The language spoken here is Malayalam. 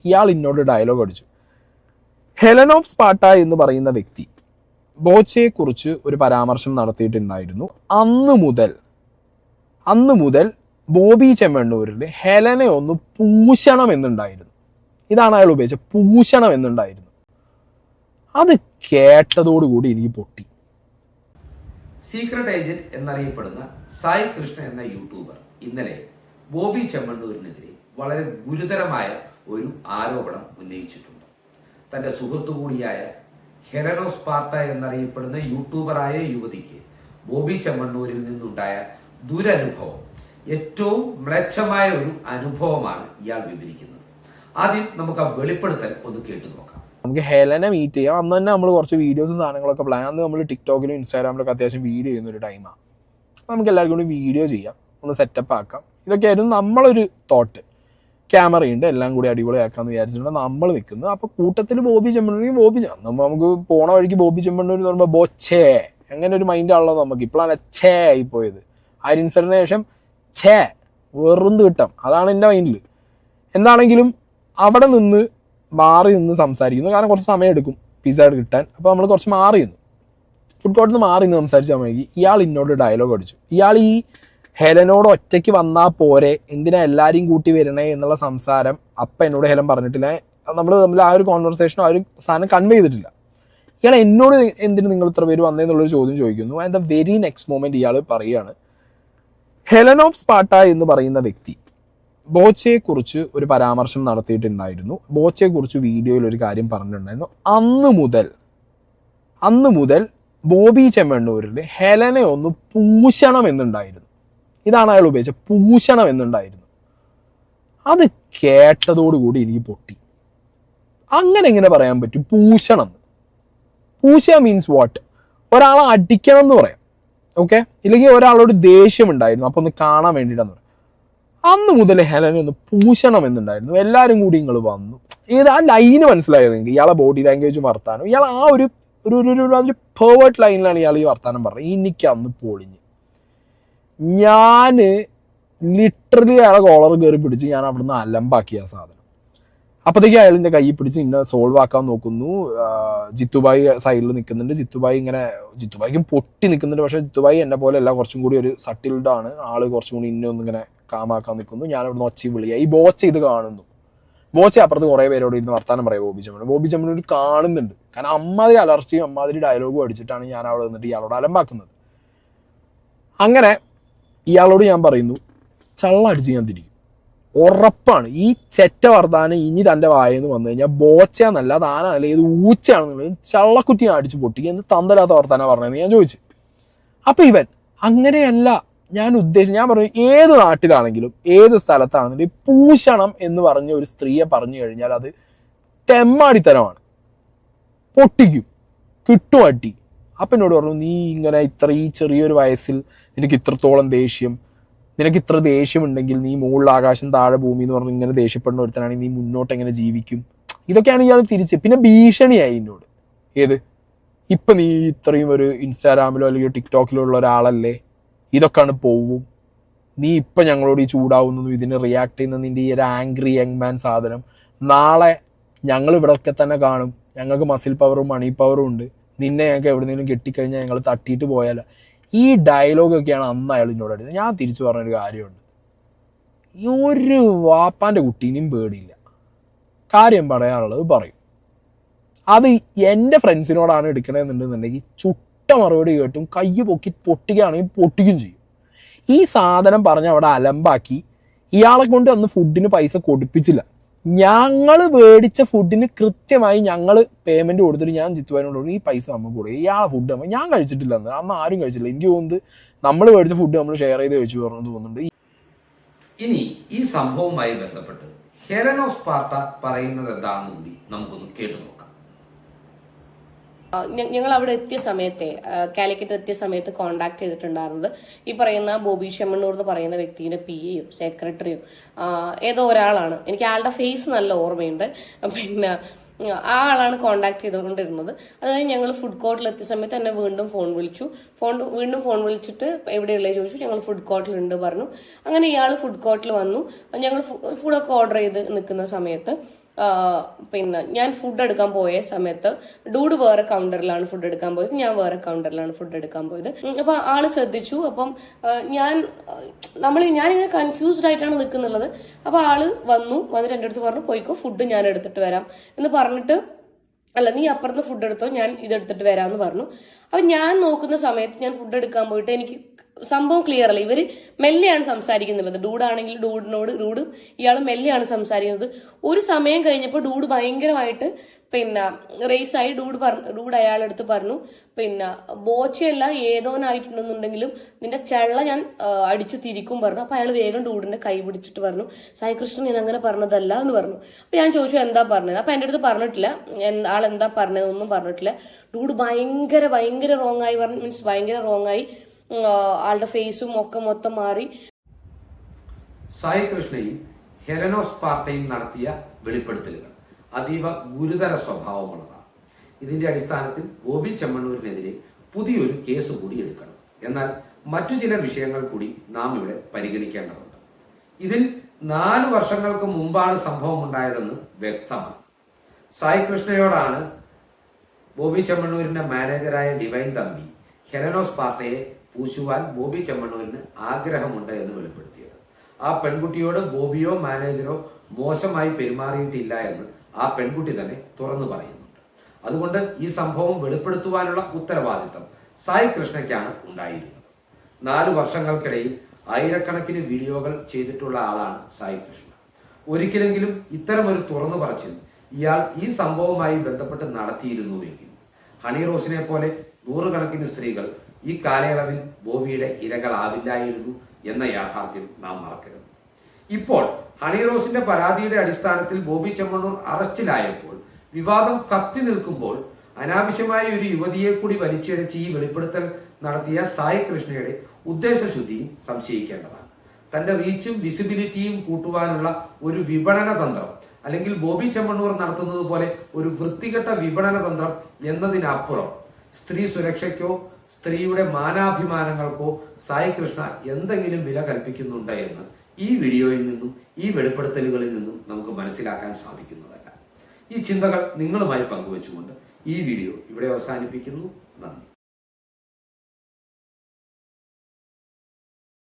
ഇയാൾ എന്നോട് ഡയലോഗ് അടിച്ചു. ഹെലൻ ഓഫ് സ്പാർട്ട എന്ന് പറയുന്ന വ്യക്തി ബോച്ചയെക്കുറിച്ച് ഒരു പരാമർശം നടത്തിയിട്ടുണ്ടായിരുന്നു. അന്ന് മുതൽ ബോബി ചെമ്മണ്ണൂരിൽ ഹെലനെ ഒന്ന് പൂശണം എന്നുണ്ടായിരുന്നു. ഇതാണ് അയാൾ ഉപയോഗിച്ചത്, പൂശണം എന്നുണ്ടായിരുന്നു. അത് കേട്ടതോടുകൂടി എനിക്ക് പൊട്ടി. സീക്രട്ട് ഏജന്റ് എന്നറിയപ്പെടുന്ന സായി കൃഷ്ണ എന്ന യൂട്യൂബർ ഇന്നലെ ബോബി ചെമ്മണ്ണൂരിനെതിരെ വളരെ ഗുരുതരമായ ഒരു ആരോപണം ഉന്നയിച്ചിട്ടുണ്ട്. തൻ്റെ സുഹൃത്തു കൂടിയായ ഹെലൻ ഓഫ് സ്പാർട്ട എന്നറിയപ്പെടുന്ന യൂട്യൂബറായ യുവതിക്ക് ബോബി ചെമ്മണ്ണൂരിൽ നിന്നുണ്ടായ ദുരനുഭവം ഏറ്റവും മ്ലേച്ഛമായ ഒരു അനുഭവമാണ് ഇയാൾ വിവരിക്കുന്നത്. ആദ്യം നമുക്ക് ആ വെളിപ്പെടുത്തൽ ഒന്ന് കേട്ടു നോക്കാം. നമുക്ക് ഹെലനെ മീറ്റ് ചെയ്യാം. അന്ന് തന്നെ നമ്മൾ കുറച്ച് വീഡിയോസും സാധനങ്ങളൊക്കെ പ്ലാൻ, അന്ന് നമ്മൾ ടിക്ടോക്കിലും ഇൻസ്റ്റാഗ്രാമിലൊക്കെ അത്യാവശ്യം വീഡിയോ ചെയ്യുന്ന ഒരു ടൈമാണ്. നമുക്ക് എല്ലാവർക്കും കൂടി വീഡിയോ ചെയ്യാം, ഒന്ന് സെറ്റപ്പ് ആക്കാം. ഇതൊക്കെയായിരുന്നു നമ്മളൊരു തോട്ട്. ക്യാമറയുണ്ട്, എല്ലാം കൂടി അടിപൊളിയാക്കാമെന്ന് വിചാരിച്ചിട്ടുണ്ട് നമ്മൾ നിൽക്കുന്നത്. അപ്പോൾ കൂട്ടത്തിൽ ബോബി ചെമ്മണ്ണൂർ നമുക്ക് പോണ വഴിക്ക് ബോബി ചെമ്മണ്ണൂർ എന്ന് പറയുമ്പോൾ ബോച്ചേ അങ്ങനെ ഒരു മൈൻഡാണല്ലോ നമുക്ക്. ഇപ്പോഴാണ് ഛേ ആയിപ്പോയത്. ആ ഒരു ഇൻസിഡന്റിന് ശേഷം ഛേ വെറുതെ കിട്ടാം, അതാണ് എൻ്റെ മൈൻഡിൽ. എന്താണെങ്കിലും അവിടെ നിന്ന് മാറി നിന്ന് സംസാരിക്കുന്നു. കാരണം കുറച്ച് സമയം എടുക്കും പിസ്സ കിട്ടാൻ. അപ്പോൾ നമ്മൾ കുറച്ച് മാറി നിന്ന് ഫുഡ് കോർട്ടിൽ നിന്ന് മാറി നിന്ന് സംസാരിച്ച സമയത്ത് ഇയാൾ എന്നോട് ഡയലോഗ് അടിച്ചു. ഇയാൾ ഈ ഹെലനോട് ഒറ്റയ്ക്ക് വന്നാൽ പോരെ, എന്തിനാ എല്ലാവരെയും കൂട്ടി വരണേ എന്നുള്ള സംസാരം അപ്പം എന്നോട് ഹെലൻ പറഞ്ഞിട്ടില്ല. നമ്മൾ തമ്മിൽ ആ ഒരു കോൺവെർസേഷനോ ആ ഒരു സാധനം കൺവേ ചെയ്തിട്ടില്ല. ഇയാൾ എന്നോട് എന്തിന് നിങ്ങൾ ഇത്ര പേര് വന്നേന്നുള്ളൊരു ചോദ്യം ചോദിക്കുന്നു. And the very next moment ഇയാൾ പറയുകയാണ്, ഹെലൻ ഓഫ് സ്പാർട്ട എന്ന് പറയുന്ന വ്യക്തി ബോച്ചയെക്കുറിച്ച് ഒരു പരാമർശം നടത്തിയിട്ടുണ്ടായിരുന്നു. ബോച്ചയെക്കുറിച്ച് വീഡിയോയിൽ ഒരു കാര്യം പറഞ്ഞിട്ടുണ്ടായിരുന്നു. അന്ന് മുതൽ ബോബി ചെമ്മണ്ണൂരിൽ ഹെലനെ ഒന്ന് പൂശണം എന്നുണ്ടായിരുന്നു. ഇതാണ് അയാൾ ഉപയോഗിച്ചത്, പൂശണം എന്നുണ്ടായിരുന്നു. അത് കേട്ടതോടുകൂടി എനിക്ക് പൊട്ടി. അങ്ങനെ എങ്ങനെ പറയാൻ പറ്റും പൂശണം എന്ന്? പൂശ മീൻസ് വാട്ട്? ഒരാളെ അടിക്കണം എന്ന് പറയാം, ഓക്കെ, ഇല്ലെങ്കിൽ ഒരാളോട് ദേഷ്യം ഉണ്ടായിരുന്നു അപ്പോൾ ഒന്ന് കാണാൻ വേണ്ടിയിട്ടാന്ന് പറയാം. അന്ന് മുതൽ ഹെലനെ ഒന്ന് പൂശണം എന്നുണ്ടായിരുന്നു. എല്ലാവരും കൂടി നിങ്ങൾ വന്നു. ആ ലൈന് മനസ്സിലായത് നിങ്ങൾക്ക്? ഇയാളെ ബോഡി ലാംഗ്വേജ് വർത്താനം, ഇയാൾ ആ ഒരു പെർവേർട്ട് ലൈനിലാണ് ഇയാൾ ഈ വർത്താനം പറഞ്ഞത്. എനിക്ക് അന്ന് പൊളിഞ്ഞ് ഞാൻ ലിറ്ററലി അയാളെ കോളർ കയറി പിടിച്ച് ഞാൻ അവിടെ നിന്ന് അലമ്പാക്കിയ സാധനം. അപ്പോഴത്തേക്ക് അയാളിൻ്റെ കൈ പിടിച്ച് ഇന്നെ സോൾവ് ആക്കാൻ നോക്കുന്നു. ജിത്തുബായി സൈഡിൽ നിൽക്കുന്നുണ്ട്. ജിത്തുബായിക്കും പൊട്ടി നിൽക്കുന്നുണ്ട്. പക്ഷേ ജിത്തുബായി എന്നെ പോലെ അല്ല, കുറച്ചും കൂടി ഒരു സട്ടിൽഡ് ആണ് ആള്. കുറച്ചും കൂടി ഇന്നൊന്നിങ്ങനെ കാമാക്കാൻ നിൽക്കുന്നു. ഞാൻ അവിടെ നിന്ന് ഒച്ചി വിളിയായി. ഈ ബോച്ച ഇത് കാണുന്നു. ബോച്ച അപ്പുറത്ത് കുറേ പേരോട് ഇരുന്ന് വർത്താനം പറയാം. ബോബി ചെമ്മണ്ണൂർ കാണുന്നുണ്ട്. കാരണം അമ്മാതിരി അലർച്ചയും അമ്മാതിരി ഡയലോഗും അടിച്ചിട്ടാണ് ഞാൻ അവിടെ നിന്നിട്ട് ഇയാളോട് അലമ്പാക്കുന്നത്. അങ്ങനെ ഇയാളോട് ഞാൻ പറയുന്നു, ചള്ളടിച്ച് ഞാൻ തിരിക്കും, ഉറപ്പാണ്. ഈ ചെറ്റ വർത്താനം ഇനി തൻ്റെ വായെന്ന് വന്നു കഴിഞ്ഞാൽ ബോച്ചയെന്നല്ല, താനല്ല, ഏത് ഊച്ചയാണെന്നുള്ളത് ചള്ളക്കുറ്റി അടിച്ച് പൊട്ടിക്കുക എന്ന് തന്തലാത്ത വർത്താനം പറഞ്ഞതെന്ന് ഞാൻ ചോദിച്ചു. അപ്പം ഇവൻ അങ്ങനെയല്ല ഞാൻ ഉദ്ദേശിച്ചു. ഞാൻ പറഞ്ഞു, ഏത് നാട്ടിലാണെങ്കിലും ഏത് സ്ഥലത്താണെങ്കിലും പൂശണം എന്ന് പറഞ്ഞ ഒരു സ്ത്രീയെ പറഞ്ഞു കഴിഞ്ഞാൽ അത് തെമ്മാടിത്തരമാണ്, പൊട്ടിക്കും, കിട്ടും അടി. അപ്പം എന്നോട് പറഞ്ഞു, നീ ഇങ്ങനെ ഈ ചെറിയൊരു വയസ്സിൽ നിനക്ക് ഇത്രത്തോളം ദേഷ്യം, നിനക്ക് ഇത്ര ദേഷ്യമുണ്ടെങ്കിൽ നീ മുകളിൽ ആകാശം താഴെ ഭൂമി എന്ന് പറഞ്ഞ് ഇങ്ങനെ ദേഷ്യപ്പെടുന്ന ഒരുത്തനാണെങ്കിൽ നീ മുന്നോട്ട് എങ്ങനെ ജീവിക്കും? ഇതൊക്കെയാണ് ഇയാൾ തിരിച്ച്. പിന്നെ ഭീഷണിയായി എന്നോട്. ഏത്? ഇപ്പം നീ ഇത്രയും ഒരു ഇൻസ്റ്റാഗ്രാമിലോ അല്ലെങ്കിൽ ടിക്ടോക്കിലോ ഉള്ള ഒരാളല്ലേ, ഇതൊക്കെയാണ് പോവും. നീ ഇപ്പം ഞങ്ങളോട് ഈ ചൂടാവുന്നതും ഇതിന് റിയാക്ട് ചെയ്യുന്ന നിൻ്റെ ഈ ഒരു ആംഗ്രി യങ് മാൻ സാധനം, നാളെ ഞങ്ങൾ ഇവിടെയൊക്കെ തന്നെ കാണും. ഞങ്ങൾക്ക് മസിൽ പവറും മണി പവറും ഉണ്ട്. നിന്നെ ഞങ്ങൾക്ക് എവിടെയെങ്കിലും കെട്ടിക്കഴിഞ്ഞാൽ ഞങ്ങൾ തട്ടിയിട്ട് പോയാലോ. ഈ ഡയലോഗൊക്കെയാണ് അന്ന് അയാൾ എന്നോട് അടിച്ചത്. ഞാൻ തിരിച്ചു പറഞ്ഞൊരു കാര്യമുണ്ട്, ഈ ഒരു വാപ്പാൻ്റെ കുട്ടീനെയും പേടിയില്ല, കാര്യം പറയാനുള്ളത് പറയും. അത് എൻ്റെ ഫ്രണ്ട്സിനോടാണ് എടുക്കണമെന്നുണ്ടെന്നുണ്ടെങ്കിൽ ചുട്ട മറുപടി കേട്ടും കൈ പൊക്കി പൊട്ടിക്കുകയാണെങ്കിൽ പൊട്ടിക്കും ചെയ്യും. ഈ സാധനം പറഞ്ഞ് അവിടെ അലമ്പാക്കി. ഇയാളെ കൊണ്ട് അന്ന് ഫുഡിന് പൈസ കൊടുപ്പിച്ചില്ല. ഞങ്ങൾ മേടിച്ച ഫുഡിന് കൃത്യമായി ഞങ്ങൾ പേയ്മെൻറ്റ് കൊടുത്തിട്ട് ഞാൻ ജിത്തുവാനോട് ഈ പൈസ നമുക്ക് കൊടുക്കുക, ഇയാളെ ഫുഡ് നമ്മൾ ഞാൻ കഴിച്ചിട്ടില്ല, അന്ന് ആരും കഴിച്ചില്ല. എനിക്ക് തോന്നുന്നത് നമ്മൾ മേടിച്ച ഫുഡ് നമ്മൾ ഷെയർ ചെയ്ത് കഴിച്ചു പറഞ്ഞു തോന്നുന്നുണ്ട്. ഇനി ഈ സംഭവവുമായി ബന്ധപ്പെട്ട് ഹെലൻ ഓഫ് സ്പാർട്ട പറയുന്നത് എന്താണെന്ന് കൂടി നമുക്കൊന്ന് കേട്ടു നോക്കാം. ഞങ്ങൾ അവിടെ എത്തിയ സമയത്തെ കാലിക്കറ്റ് എത്തിയ സമയത്ത് കോണ്ടാക്ട് ചെയ്തിട്ടുണ്ടായിരുന്നത് ഈ പറയുന്ന ബോബി ചെമ്മണ്ണൂർ എന്ന് പറയുന്ന വ്യക്തിയുടെ PA സെക്രട്ടറിയും ഏതോ ഒരാളാണ്. എനിക്ക് ആളുടെ ഫേസ് നല്ല ഓർമ്മയുണ്ട്. പിന്നെ ആ ആളാണ് കോണ്ടാക്ട് ചെയ്തുകൊണ്ടിരുന്നത്. അത് കഴിഞ്ഞ് ഞങ്ങൾ ഫുഡ് കോർട്ടിൽ എത്തിയ സമയത്ത് എന്നെ വീണ്ടും ഫോൺ വിളിച്ചിട്ട് എവിടെയുള്ളത് ചോദിച്ചു. ഞങ്ങൾ ഫുഡ് കോർട്ടിലുണ്ട് പറഞ്ഞു. അങ്ങനെ ഇയാൾ ഫുഡ് കോർട്ടിൽ വന്നു. ഞങ്ങൾ ഫുഡൊക്കെ ഓർഡർ ചെയ്ത് നിൽക്കുന്ന സമയത്ത് പിന്നെ ഞാൻ ഫുഡ് എടുക്കാൻ പോയ സമയത്ത് ഡൂഡ് വേറെ കൗണ്ടറിലാണ് ഫുഡ് എടുക്കാൻ പോയത്, ഞാൻ വേറെ കൗണ്ടറിലാണ് ഫുഡ് എടുക്കാൻ പോയത്. അപ്പൊ ആള് ശ്രദ്ധിച്ചു. അപ്പം ഞാനിങ്ങനെ കൺഫ്യൂസ്ഡ് ആയിട്ടാണ് നിൽക്കുന്നുള്ളത്. അപ്പൊ ആള് വന്നിട്ട് എൻ്റെ അടുത്ത് പറഞ്ഞു, പോയിക്കോ, ഫുഡ് ഞാൻ എടുത്തിട്ട് വരാം എന്ന് പറഞ്ഞിട്ട്, അല്ല നീ അപ്പുറത്ത് ഫുഡ് എടുത്തോ, ഞാൻ ഇതെടുത്തിട്ട് വരാമെന്ന് പറഞ്ഞു. അപ്പൊ ഞാൻ നോക്കുന്ന സമയത്ത് ഞാൻ ഫുഡ് എടുക്കാൻ പോയിട്ട് എനിക്ക് സംഭവം ക്ലിയർ അല്ല. ഇവര് മെല്ലെയാണ് സംസാരിക്കുന്നുള്ളത്. ഡൂഡാണെങ്കിൽ ഡൂഡ് ഇയാൾ മെല്ലെയാണ് സംസാരിക്കുന്നത്. ഒരു സമയം കഴിഞ്ഞപ്പോൾ ഡൂഡ് ഭയങ്കരമായിട്ട് റേസായി. ഡൂഡ് അയാളെടുത്ത് പറഞ്ഞു, ബോച്ചയല്ല ഏതോനായിട്ടുണ്ടെന്നുണ്ടെങ്കിലും നിന്റെ ചെള്ള ഞാൻ അടിച്ചു തിരിക്കും പറഞ്ഞു. അപ്പൊ അയാൾ വേഗം ഡൂഡിന്റെ കൈ പിടിച്ചിട്ട് പറഞ്ഞു, സായി കൃഷ്ണൻ ഞാൻ അങ്ങനെ പറഞ്ഞതല്ല എന്ന് പറഞ്ഞു. അപ്പൊ ഞാൻ ചോദിച്ചു എന്താ പറഞ്ഞത്. അപ്പൊ എന്റെ അടുത്ത് പറഞ്ഞിട്ടില്ല, ആളെന്താ പറഞ്ഞതൊന്നും പറഞ്ഞിട്ടില്ല. ഡൂഡ് ഭയങ്കര റോങ് ആയി പറഞ്ഞു, മീൻസ് ഭയങ്കര റോങ് ആയി. ആളുടെ ഫേസും ഒക്കെ മൊത്തം മാറി. സായി കൃഷ്ണയും ഹെലനോ സ്പാർട്ടയും നടത്തിയ വെളിപ്പെടുത്തലുകൾ അതീവ ഗുരുതര സ്വഭാവമുള്ളതാണ്. ഇതിന്റെ അടിസ്ഥാനത്തിൽ ബോബി ചെമ്മണ്ണൂരിനെതിരെ പുതിയൊരു കേസ് കൂടി എടുക്കണം. എന്നാൽ മറ്റു ചില വിഷയങ്ങൾ കൂടി നാം ഇവിടെ പരിഗണിക്കേണ്ടതുണ്ട്. ഇതിൽ 4 വർഷങ്ങൾക്ക് മുമ്പാണ് സംഭവം ഉണ്ടായതെന്ന് വ്യക്തമാണ്. സായി കൃഷ്ണയോടാണ് ബോബി ചെമ്മണ്ണൂരിന്റെ മാനേജറായ ഡിവൈൻ തമ്പി ഹെലനോ സ്പാർട്ടയെ പൂശുവാൻ ബോബി ചെമ്മണ്ണൂരിന് ആഗ്രഹമുണ്ട് എന്ന് വെളിപ്പെടുത്തിയത്. ആ പെൺകുട്ടിയോട് ബോബിയോ മാനേജറോ മോശമായി പെരുമാറിയിട്ടില്ല എന്ന് ആ പെൺകുട്ടി തന്നെ തുറന്നു പറയുന്നുണ്ട്. അതുകൊണ്ട് ഈ സംഭവം വെളിപ്പെടുത്തുവാനുള്ള ഉത്തരവാദിത്തം സായി കൃഷ്ണയ്ക്കാണ് ഉണ്ടായിരുന്നത്. 4 വർഷങ്ങൾക്കിടയിൽ ആയിരക്കണക്കിന് വീഡിയോകൾ ചെയ്തിട്ടുള്ള ആളാണ് സായി കൃഷ്ണ. ഒരിക്കലെങ്കിലും ഇത്തരമൊരു തുറന്നു പറച്ചിൽ ഇയാൾ ഈ സംഭവവുമായി ബന്ധപ്പെട്ട് നടത്തിയിരുന്നുവെങ്കിൽ ഹണി റോസിനെ പോലെ 100 കണക്കിന് സ്ത്രീകൾ ഈ കാലയളവിൽ ബോബിയുടെ ഇരകളാവില്ലായിരുന്നു എന്ന യാഥാർത്ഥ്യം നാം മറക്കരുത്. ഇപ്പോൾ ഹണി റോസിന്റെ പരാതിയുടെ അടിസ്ഥാനത്തിൽ ബോബി ചെമ്മണ്ണൂർ അറസ്റ്റിലായപ്പോൾ വിവാദം കത്തി നിൽക്കുമ്പോൾ അനാവശ്യമായ ഒരു യുവതിയെ കൂടി വലിച്ചിഴച്ച് ഈ വെളിപ്പെടുത്തൽ നടത്തിയ സായി കൃഷ്ണയുടെ ഉദ്ദേശശുദ്ധിയും സംശയിക്കേണ്ടതാണ്. തന്റെ റീച്ചും വിസിബിലിറ്റിയും കൂട്ടുവാനുള്ള ഒരു വിപണന തന്ത്രം, അല്ലെങ്കിൽ ബോബി ചെമ്മണ്ണൂർ നടത്തുന്നത് പോലെ ഒരു വൃത്തികെട്ട വിപണന തന്ത്രം എന്നതിനപ്പുറം സ്ത്രീ സുരക്ഷയ്ക്കോ സ്ത്രീയുടെ മാനാഭിമാനങ്ങൾക്കോ സായി കൃഷ്ണ എന്തെങ്കിലും വില കൽപ്പിക്കുന്നുണ്ട് എന്ന് ഈ വീഡിയോയിൽ നിന്നും ഈ വെളിപ്പെടുത്തലുകളിൽ നിന്നും നമുക്ക് മനസ്സിലാക്കാൻ സാധിക്കുന്നതല്ല. ഈ ചിന്തകൾ നിങ്ങളുമായി പങ്കുവെച്ചുകൊണ്ട് ഈ വീഡിയോ ഇവിടെ അവസാനിപ്പിക്കുന്നു. നന്ദി.